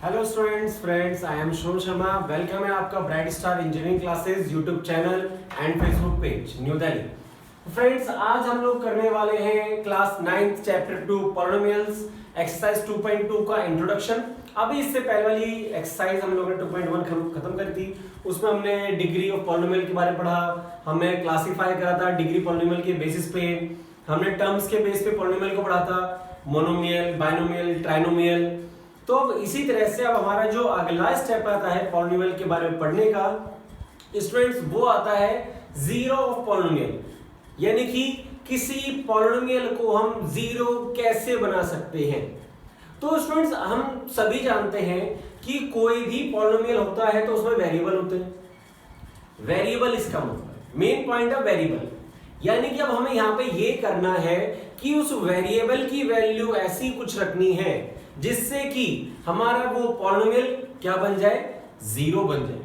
Hello students friends, I am Shubh Sharma. Welcome है आपका bright star engineering classes YouTube channel and Facebook page new Delhi. Friends, आज हम लोग करने वाले हैं class 9th chapter 2 polynomials exercise 2.2 का इंट्रोडक्शन। अभी इससे पहले वाली एक्सरसाइज हम लोगों ने 2.1 खत्म करी थी। उसमें हमने डिग्री ऑफ पॉलिनोमियल के बारे में पढ़ा, हमने क्लासिफाई करा था डिग्री पॉलिनोमियल के बेसिस पे, हमने टर्म्स के बेस पे पॉलिनोमियल को पढ़ा था, मोनोमियल, बाइनोमियल, ट्राइनोमियल। तो अब इसी तरह से अब हमारा जो अगला स्टेप आता है पॉलिनोमियल के बारे में पढ़ने का स्टूडेंट्स, वो आता है जीरो ऑफ पॉलिनोमियल, यानी कि किसी पॉलिनोमियल को हम जीरो कैसे बना सकते हैं। तो स्टूडेंट्स, हम सभी जानते हैं कि कोई भी पॉलिनोमियल होता है तो उसमें वेरिएबल होते हैं। वेरिएबल इसका मतलब मेन पॉइंट है वेरिएबल, यानी कि अब हमें यहां पे ये करना है कि उस वेरिएबल की वैल्यू ऐसी कुछ रखनी है जिससे कि हमारा वो पॉलिनोमियल क्या बन जाए, जीरो बन जाए।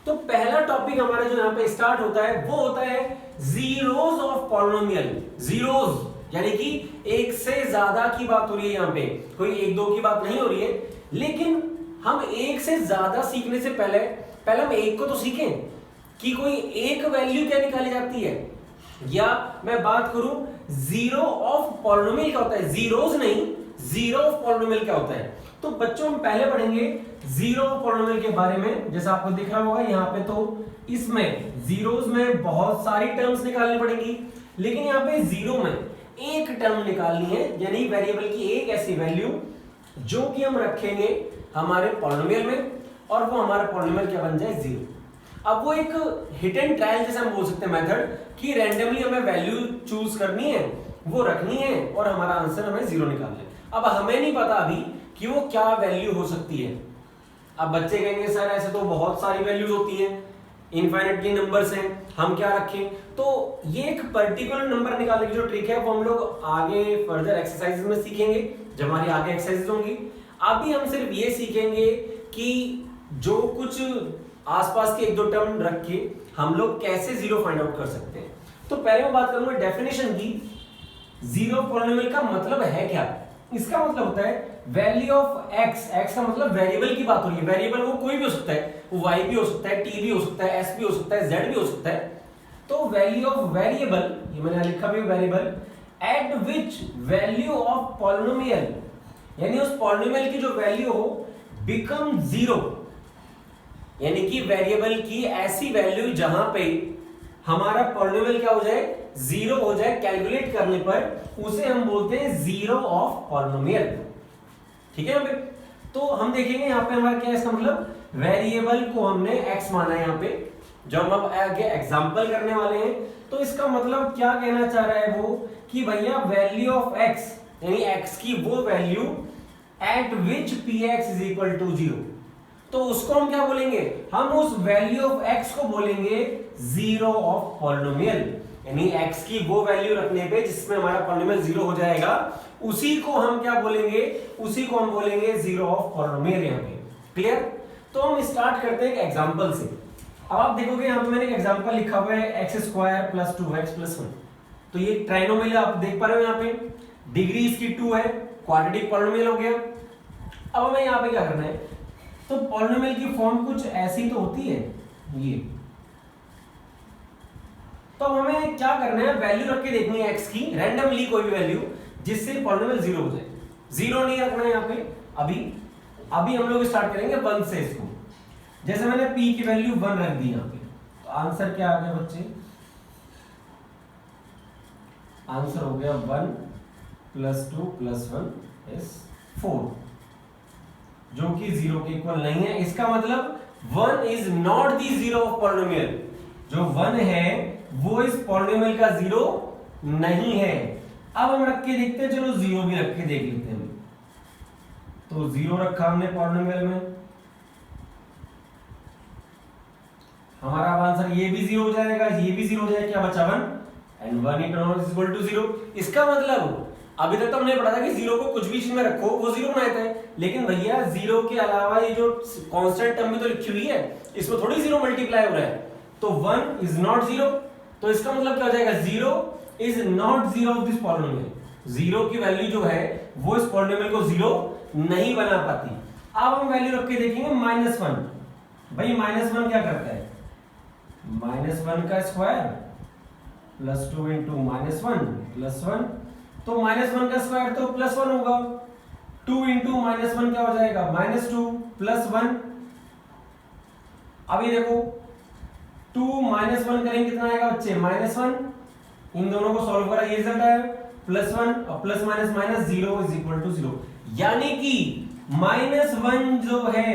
तो पहला टॉपिक हमारा जो यहाँ पे स्टार्ट होता है वो होता है जीरोस ऑफ पॉलिनोमियल। जीरोस यानी कि एक से ज्यादा की बात हो रही है, यहाँ पे कोई एक दो की बात नहीं हो रही है। लेकिन हम एक से ज्यादा सीखने से पहले हम एक को तो सीखें कि कोई एक वैल्यू क्या निकाली जाती है, या मैं बात करूं जीरो ऑफ पॉलिनोमियल क्या होता है, जीरोस नहीं, जीरो ऑफ पॉलिनोमियल क्या होता है। तो बच्चों हम पहले पढ़ेंगे जीरो ऑफ पॉलिनोमियल के बारे में। जैसा आपको दिख रहा होगा यहाँ पे, तो इसमें जीरोस में बहुत सारी टर्म्स निकालनी पड़ेंगी, लेकिन यहाँ पे जीरो में एक टर्म निकालनी है, यानी वेरिएबल की एक ऐसी वैल्यू जो कि हम रखेंगे हमारे पॉलिनोमियल में, और वो हमारा पॉलिनोमियल क्या बन जाए, जीरो। अब वो एक हिट एंड ट्रायल जैसे हम बोल सकते हैं मेथड, कि रैंडमली हमें वैल्यू चूज करनी है, वो रखनी है और हमारा आंसर हमें जीरो निकालना है। अब हमें नहीं पता अभी कि वो क्या वैल्यू हो सकती है। अब बच्चे कहेंगे सर ऐसे तो बहुत सारी वैल्यूज होती हैं, इनफाइनाइटली नंबर्स हैं, हम क्या रखें। तो ये एक पर्टिकुलर नंबर निकालने की जो ट्रिक है वो हम लोग आगे फर्दर एक्सरसाइजेस में सीखेंगे, जब हमारी आगे एक्सरसाइजेस होंगी। अभी हम सिर्फ ये सीखेंगे कि जो कुछ आसपास के एक दो टर्म रख के हम लोग कैसे जीरो फाइंड आउट कर सकते हैं। तो पहले मैं बात करूंगा डेफिनेशन की। जीरो पॉलिनोमियल का मतलब है क्या। इसका मतलब होता है वैल्यू ऑफ एक्स। एक्स का मतलब वेरिएबल की बात हो रही है। वेरिएबल वो कोई भी हो सकता है, वो वाई भी हो सकता है, टी भी हो सकता है, एस भी हो सकता है, जेड भी हो सकता है। तो वैल्यू ऑफ वेरिएबल, ये मैंने लिखा भी variable, eight which value of polynomial, यानी उस पॉलिनोमियल की जो वैल्यू हो बिकम जीरो, यानी कि वेरिएबल की ऐसी वैल्यू जहां पे हमारा पॉलिनोमियल क्या हो जाए, जीरो हो जाए कैलकुलेट करने पर, उसे हम बोलते हैं जीरो ऑफ पॉलिनोमियल। ठीक है। तो हम देखेंगे यहाँ पे हमारा क्या है, इसका मतलब वेरिएबल को हमने x माना है यहाँ पे, जब हम अब आगे एग्जांपल करने वाले हैं। तो इसका मतलब क्या कहना चाह रहा है वो, कि भैया वैल्यू ऑफ x, यानी x की वो value at which px is equal to zero, तो उसको हम क्या बोलेंगे, हम उस वैल्यू ऑफ x को बोलेंगे जीरो ऑफ पॉलिनोमियल। यानी x की वो वैल्यू रखने पे जिसमें हमारा पॉलिनोमियल जीरो हो जाएगा, उसी को हम क्या बोलेंगे, उसी को हम बोलेंगे जीरो ऑफ पॉलिनोमियल। यहाँ पे क्लियर। तो हम स्टार्ट करते हैं एक एग्जांपल से। अब आप देखोगे यहाँ पे मैंने एक एग्जांपल लिखा हुआ है x² + 2x + 1। तो ये ट्राइनोमियल आप देख पा रहे हो, यहाँ पे डिग्री इसकी 2 है, क्वाड्रेटिक पॉलिनोमियल हो गया। अब हमें यहाँ पे क्या करना है, तो पॉलिनोमियल की फॉर्म कुछ ऐसी तो होती है ये। तो हमें क्या करना है, वैल्यू रख के देखनी है x की, रैंडमली कोई भी वैल्यू जिससे पॉलिनोमियल जीरो हो जाए। जीरो नहीं रखना है यहाँ पे अभी हम लोग स्टार्ट करेंगे 1 से इसको। जैसे मैंने p की वैल्यू 1 रख दी यहाँ पे, तो आंसर क्या आ गया बच्चे, आंसर हो गया 1 + 2 + 1 is 4, जो कि जीरो के इक्वल नहीं है। इसका मतलब 1 is not the zero of polynomial. जो 1 है वो इस पॉलिनोमियल का जीरो नहीं है। अब हम रख के देखते हैं, चलो जीरो भी रख के देख लेते हैं। तो जीरो रखा हमने पॉलिनोमियल में, हमारा आंसर ये भी जीरो हो जाएगा, ये भी जीरो हो जाएगा, क्या बचा 1 and 1 is equal to zero. इसका मतलब अभी तक तो हमने पढ़ा था कि जीरो को कुछ भी चीज में रखो वो जीरो बनाता है, लेकिन भैया जीरो के अलावा ये जो कांस्टेंट टर्म में तो लिखी हुई है, इसमें थोड़ी जीरो मल्टीप्लाई हो रहा है। तो 1 इज नॉट जीरो, तो इसका मतलब क्या हो जाएगा, zero is not zero of this polynomial. Zero की वैल्यू जो है वो इस पॉलिनोमियल को जीरो नहीं बना पाती। अब हम वैल्यू रख के देखेंगे -1। भाई -1 क्या करता है, -1 का स्क्वायर +2 इंटू -1 +1, तो -1 का स्क्वायर तो +1 होगा, 2 इंटू -1 क्या हो जाएगा, -2 +1। अभी देखो 2 -1 करेंगे कितना आएगा बच्चे, -1। इन दोनों को सॉल्व करा, ये रिजल्ट आया +1 और plus minus minus 0 is equal to 0। यानी कि -1 जो है,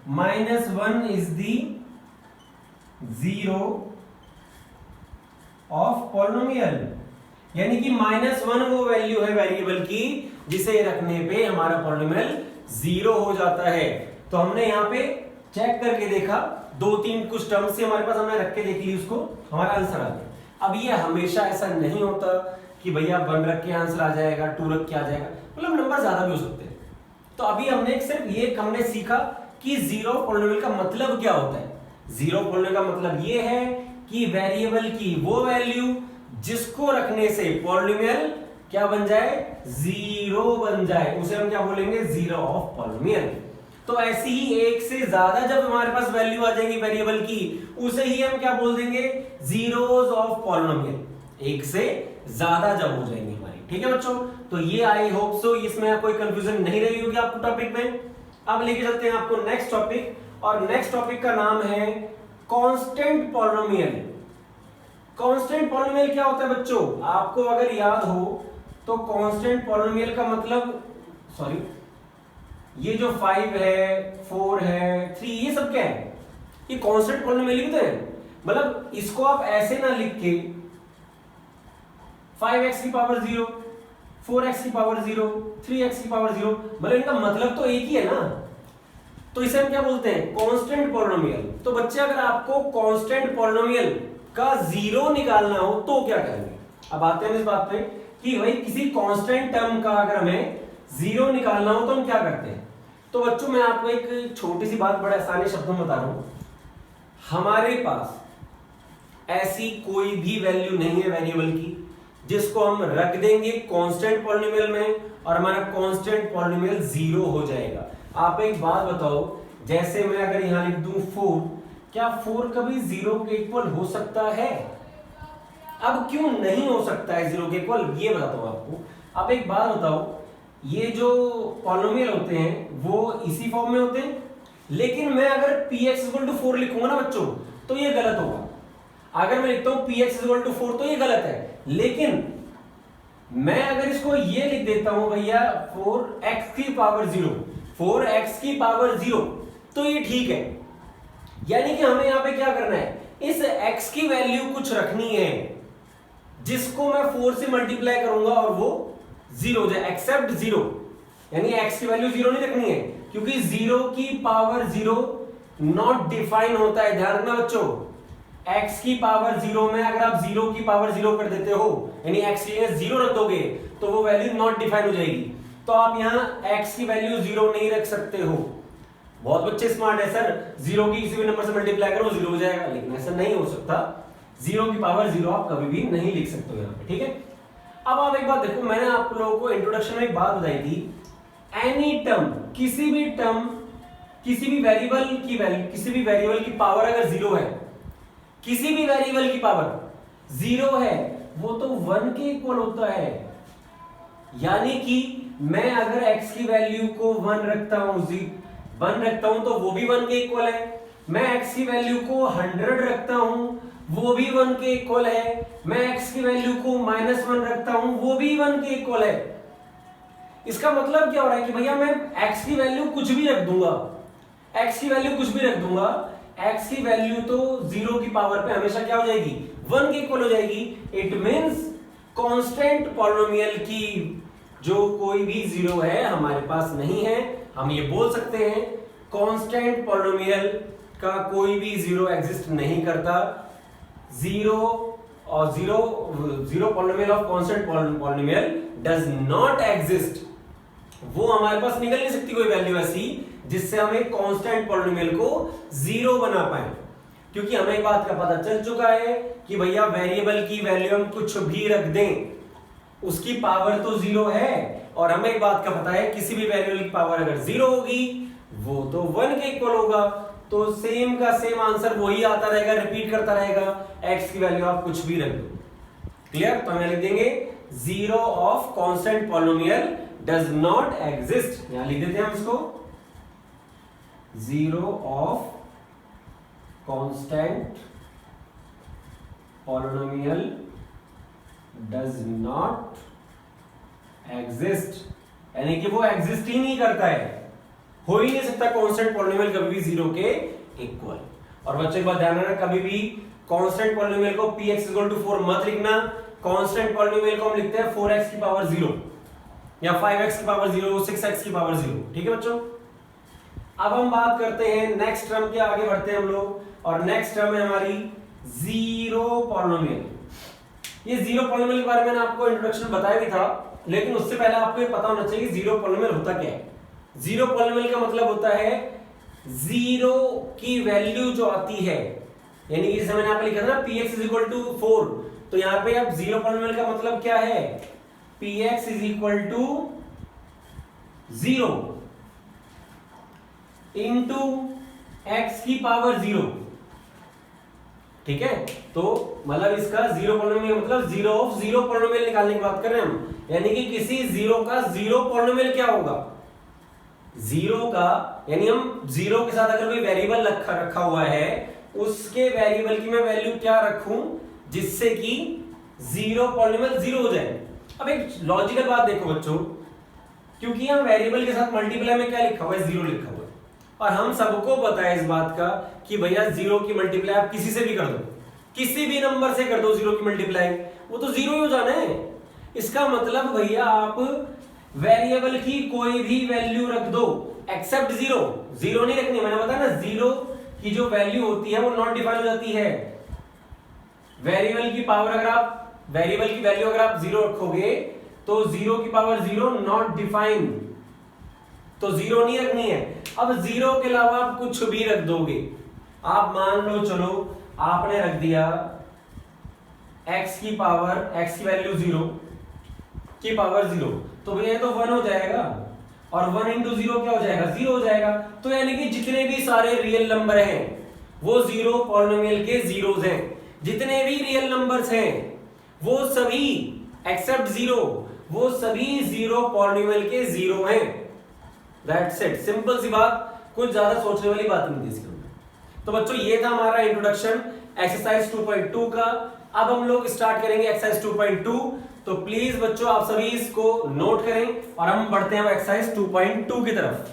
-1 इज दी 0 ऑफ पॉलिनोमियल। यानी कि -1 वो वैल्यू है वेरिएबल की जिसे रखने पे हमारा पॉलिनोमियल 0 हो जाता है। तो हमने यहाँ पे चेक करके देखा, 2-3 कुछ टर्म्स से हमारे पास, हमने रख के देख ली, उसको हमारा आंसर आ गया। अब ये हमेशा ऐसा नहीं होता कि भैया 1 रख के आंसर आ जाएगा, 2 रख के आ जाएगा, मतलब नंबर ज्यादा भी हो सकते हैं। तो अभी हमने सिर्फ ये हमने सीखा कि जीरो पॉलिनोमियल का मतलब क्या होता है। जीरो पॉलिनोमियल का मतलब ये है कि वेरिएबल की वो वैल्यू जिसको रखने से पॉलिनोमियल क्या बन जाए, 0 बन जाए, उसे हम क्या बोलेंगे, जीरो ऑफ पॉलिनोमियल। तो ऐसी ही एक से ज्यादा जब हमारे पास वैल्यू आ जाएगी वेरिएबल की, उसे ही हम क्या बोल देंगे, जीरोस ऑफ पॉलिनोमियल। एक से ज्यादा जब हो जाएंगे हमारी, ठीक है बच्चों। तो ये आई होप सो इसमें कोई कंफ्यूजन नहीं रही होगी आपको टॉपिक में। अब लेके चलते हैं आपको नेक्स्ट टॉपिक, और नेक्स्ट टॉपिक का नाम है कांस्टेंट पॉलिनोमियल। कांस्टेंट पॉलिनोमियल क्या होता है बच्चों, आपको अगर याद हो तो कांस्टेंट पॉलिनोमियल का मतलब, सॉरी, ये जो 5 है, 4 है, 3, ये सब क्या है, ये कांस्टेंट पॉलिनोमियल लिखते हैं। मतलब इसको आप ऐसे ना लिख के 5x की पावर 0, 4x की पावर 0, 3x की पावर 0, मतलब इनका मतलब तो एक ही है ना। तो इसे हम क्या बोलते हैं, कांस्टेंट पॉलिनोमियल। तो बच्चे अगर आपको कांस्टेंट पॉलिनोमियल का 0 निकालना हो तो क्या करेंगे। अब आते हैं इस बात पे कि भाई किसी कांस्टेंट टर्म का अगर हमें 0 निकालना हो तो हम क्या करते हैं। तो बच्चों मैं आपको एक छोटी सी बात बड़े आसानी शब्दों में बता रहा हूं, हमारे पास ऐसी कोई भी वैल्यू नहीं है वेरिएबल की जिसको हम रख देंगे कांस्टेंट पॉलिनोमियल में और हमारा कांस्टेंट पॉलिनोमियल 0 हो जाएगा। आप एक बात बताओ, जैसे मैं अगर यहां लिख दूं 4, क्या 4 कभी 0 के इक्वल हो सकता है। अब क्यों नहीं हो सकता है 0 के इक्वल, ये बताता हूं आपको। आप एक बात बताओ, ये जो पॉलिनोमियल होते हैं वो इसी फॉर्म में होते हैं, लेकिन मैं अगर px 4 लिखूंगा ना बच्चों तो ये गलत होगा। अगर मैं लिखता हूं px 4 तो ये गलत है, लेकिन मैं अगर इसको ये लिख देता हूं भैया 4x की पावर 0, 4x की पावर 0, तो ये ठीक है। यानी कि हमें यहां पे क्या करना है, इस x की वैल्यू कुछ रखनी है जिसको मैं 4 से मल्टीप्लाई करूंगा और वो 0 हो जाए, एक्सेप्ट 0। यानी x की वैल्यू 0 नहीं रखनी है, क्योंकि 0 की पावर 0 नॉट डिफाइन होता है। ध्यान रखना बच्चों, x की पावर 0 में अगर आप 0 की पावर 0 कर देते हो, यानी x की जगह 0 रख दोगे तो वो वैल्यू नॉट डिफाइन हो जाएगी। तो आप यहाँ x की वैल्यू 0 नहीं रख सकते हो। बहुत बच्चे स्मार्ट है, सर 0 की किसी भी नंबर से मल्टीप्लाई करो 0 हो जाएगा, लेकिन ऐसा नहीं हो सकता। 0 की पावर 0 आप कभी भी नहीं लिख सकते हो यहाँ पे, ठीक है। अब आप एक बात देखो, मैंने आप लोगों को इंट्रोडक्शन में एक बात बताई थी, एनी टर्म, किसी भी टर्म, किसी भी वेरिएबल की वैल्यू, किसी भी वेरिएबल की पावर अगर 0 है, किसी भी वेरिएबल की पावर 0 है, वो तो 1 के इक्वल होता है। यानी कि मैं अगर x की वैल्यू को 1 रखता हूं तो वो भी 1 के इक्वल है। मैं x की वैल्यू को 100 रखता हूं, वो भी 1 के इक्वल है। मैं x की वैल्यू को -1 रखता हूं, वो भी 1 के इक्वल है। इसका मतलब क्या हो रहा है कि भैया मैं x की वैल्यू कुछ भी रख दूंगा, x की वैल्यू कुछ भी रख दूंगा, x की वैल्यू तो 0 की पावर पे हमेशा क्या हो जाएगी, 1 के इक्वल हो जाएगी। इट मींस कांस्टेंट पॉलिनोमियल की जो कोई भी 0 है हमारे पास नहीं है। हम ये बोल सकते हैं कांस्टेंट पॉलिनोमियल का कोई भी 0 एग्जिस्ट नहीं करता। 0 और 0 polynomial of constant polynomial does not exist. वो हमारे पास निकल नहीं सकती कोई वैल्यू ऐसी जिससे हमें कांस्टेंट पॉलिनोमियल को 0 बना पाए, क्योंकि हमें एक बात का पता चल चुका है कि भैया वेरिएबल की वैल्यू हम कुछ भी रख दें उसकी पावर तो 0 है, और हमें एक बात का पता है किसी भी वेरिएबल की पावर अगर 0 होगी वो तो 1 के इक्वल होगा, तो सेम का सेम आंसर वही आता रहेगा, रिपीट करता रहेगा। x की वैल्यू आप कुछ भी रख दो। क्लियर? तो हम लिख देंगे zero of constant polynomial does not exist. यहां लिख देते हैं हम इसको, zero of constant polynomial does not exist, यानी कि वो एग्जिस्ट ही नहीं करता है, हो ही नहीं सकता कांस्टेंट पॉलिनोमियल कभी भी जीरो के इक्वल। और बच्चों एक बात ध्यान रखना, कभी भी कांस्टेंट पॉलिनोमियल को px = 4 मत लिखना। कांस्टेंट पॉलिनोमियल को हम लिखते हैं 4x की पावर 0 या 5x की पावर 0, 6x की पावर 0। ठीक है बच्चों? अब हम बात करते हैं नेक्स्ट टर्म के, आगे बढ़ते हैं हम लोग, और नेक्स्ट टर्म है हमारी जीरो पॉलिनोमियल। ये जीरो पॉलिनोमियल के बारे में मैंने आपको इंट्रोडक्शन बताया भी था, लेकिन उससे पहले आपको ये पता होना चाहिए कि जीरो पॉलिनोमियल होता क्या है। जीरो पॉलिनोमियल का मतलब होता है जीरो की वैल्यू जो आती है, यानी कि जैसे मैंने यहाँ पे लिखा था ना px = 4, तो यहाँ पे अब जीरो पॉलिनोमियल का मतलब क्या है, px = 0 इंटू x की पावर 0। ठीक है? तो मतलब इसका जीरो पॉलिनोमियल मतलब जीरो ऑफ जीरो पॉलिनोमियल निकालने की बात कर रहे हैं हम, यानी कि किसी जीरो का जीरो पॉलिनोमियल क्या होगा, जीरो का, यानी हम जीरो के साथ अगर कोई वेरिएबल रखा हुआ है, उसके वेरिएबल की मैं वैल्यू क्या रखूं जिससे कि जीरो पॉलिनोमियल जीरो हो जाए। अब एक लॉजिकल बात देखो बच्चों, क्योंकि हम वेरिएबल के साथ मल्टीप्लाई में क्या लिखा हुआ है, जीरो लिखा हुआ है, और हम सबको पता है इस बात का कि भैया जीरो की मल्टीप्लाई आप किसी से भी कर दो, किसी भी नंबर से कर दो जीरो की मल्टीप्लाई, वो तो जीरो ही हो जाना है। इसका मतलब भैया आप वेरिएबल की कोई भी वैल्यू रख दो एक्सेप्ट जीरो, जीरो नहीं रखनी। मैंने बताया ना, जीरो की जो वैल्यू होती है वो नॉट डिफाइन हो जाती है। वेरिएबल की पावर अगर आप वेरिएबल की वैल्यू अगर आप जीरो रखोगे तो जीरो की पावर जीरो नॉट डिफाइन, तो जीरो नहीं रखनी है। अब जीरो के अलावा आप कुछ भी रख दोगे, आप मान लो चलो आपने रख दिया x की वैल्यू 0 की पावर 0, तो भैया तो 1 हो जाएगा, और 1 इंटू 0 क्या हो जाएगा, 0 हो जाएगा। तो यानी कि जितने भी सारे रियल नंबर हैं वो जीरो पॉलिनोमियल के जीरोस हैं, जितने भी रियल नंबर्स हैं वो सभी एक्सेप्ट जीरो, वो सभी जीरो पॉलिनोमियल के जीरो हैं। दैट्स इट, सिंपल सी बात, कुछ ज्यादा सोचने वाली बात नहीं थी इसके अंदर। तो बच्चों ये था हमारा इंट्रोडक्शन एक्सरसाइज 2.2 का। अब हम लोग स्टार्ट करेंगे एक्सरसाइज 2.2, तो प्लीज बच्चों आप सभी इसको नोट करें और हम बढ़ते हैं एक्सरसाइज 2.2 की तरफ।